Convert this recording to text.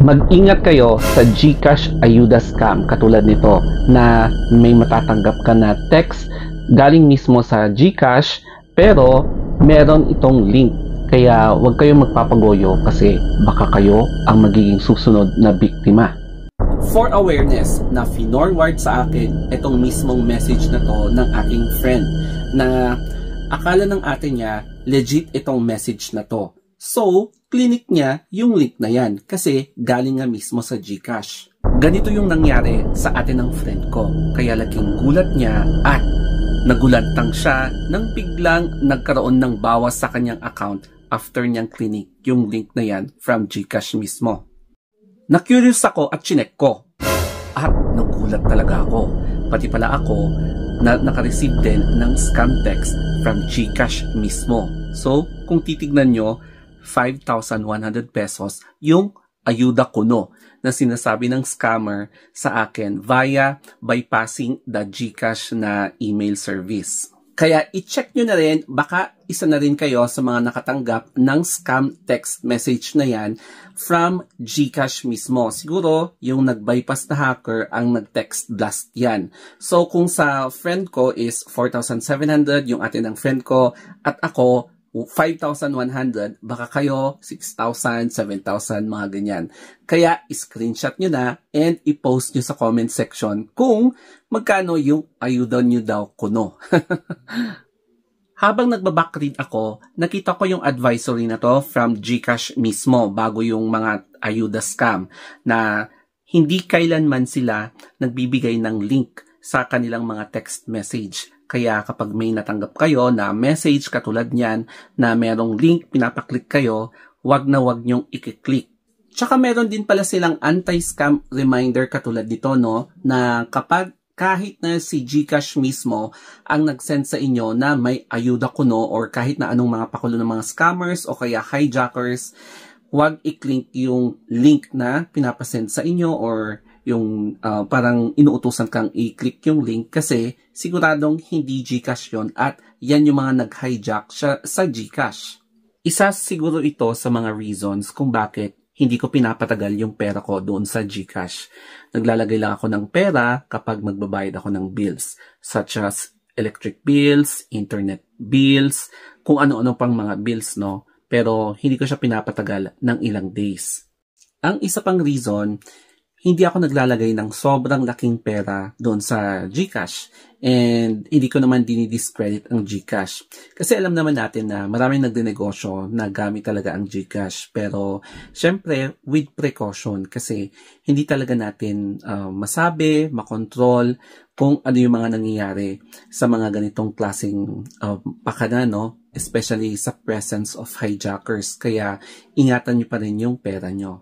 Mag-ingat kayo sa GCash Ayuda Scam katulad nito na may matatanggap ka na text galing mismo sa GCash pero meron itong link. Kaya huwag kayong magpapagoyo kasi baka kayo ang magiging susunod na biktima. For awareness na finorward sa akin itong mismong message na to ng aking friend na akala ng ate niya legit itong message na to. So, clinic niya yung link na yan kasi galing nga mismo sa GCash. Ganito yung nangyari sa ate ng friend ko. Kaya laking gulat niya at nagulantang siya nang biglang nagkaroon ng bawas sa kanyang account after niyang clinic yung link na yan from GCash mismo. Na-curious ako at chinek ko. At nagulat talaga ako. Pati pala ako na nakareceive din ng scam text from GCash mismo. So, kung titignan nyo, 5,100 pesos yung ayuda kuno na sinasabi ng scammer sa akin via bypassing the GCash na email service. Kaya i-check nyo na rin, baka isa na rin kayo sa mga nakatanggap ng scam text message na yan from GCash mismo. Siguro yung nag-bypass na hacker ang nag-text blast yan. So kung sa friend ko is 4,700, yung atin ng friend ko, at ako 5,100, baka kayo 6,000, 7,000, mga ganyan. Kaya screenshot nyo na and i-post nyo sa comment section kung magkano yung ayuda nyo daw kuno. Habang nagbabackread ako, nakita ko yung advisory na to from GCash mismo bago yung mga ayuda scam na hindi kailanman sila nagbibigay ng link sa kanilang mga text message. Kaya kapag may natanggap kayo na message katulad niyan na merong link, pinapaklik kayo, wag na wag nyong i-click. Tsaka meron din pala silang anti-scam reminder katulad dito, no, na kapag kahit na si GCash mismo ang nag-send sa inyo na may ayuda kuno or kahit na anong mga pakulo ng mga scammers o kaya hijackers, wag i-click yung link na pinapasend sa inyo or yung parang inuutusan kang i-click yung link kasi siguradong hindi GCash yon at yan yung mga nag-hijack sa GCash. Isa siguro ito sa mga reasons kung bakit hindi ko pinapatagal yung pera ko doon sa GCash. Naglalagay lang ako ng pera kapag magbabayad ako ng bills such as electric bills, internet bills, kung ano-ano pang mga bills, no? Pero hindi ko siya pinapatagal ng ilang days. Ang isa pang reason, hindi ako naglalagay ng sobrang laking pera doon sa GCash and hindi ko naman dinidiscredit ang GCash. Kasi alam naman natin na maraming nagdenegosyo na gamit talaga ang GCash pero syempre with precaution kasi hindi talaga natin masabi, makontrol kung ano yung mga nangyayari sa mga ganitong klaseng pakana, no? Especially sa presence of hijackers. Kaya ingatan nyo pa rin yung pera nyo.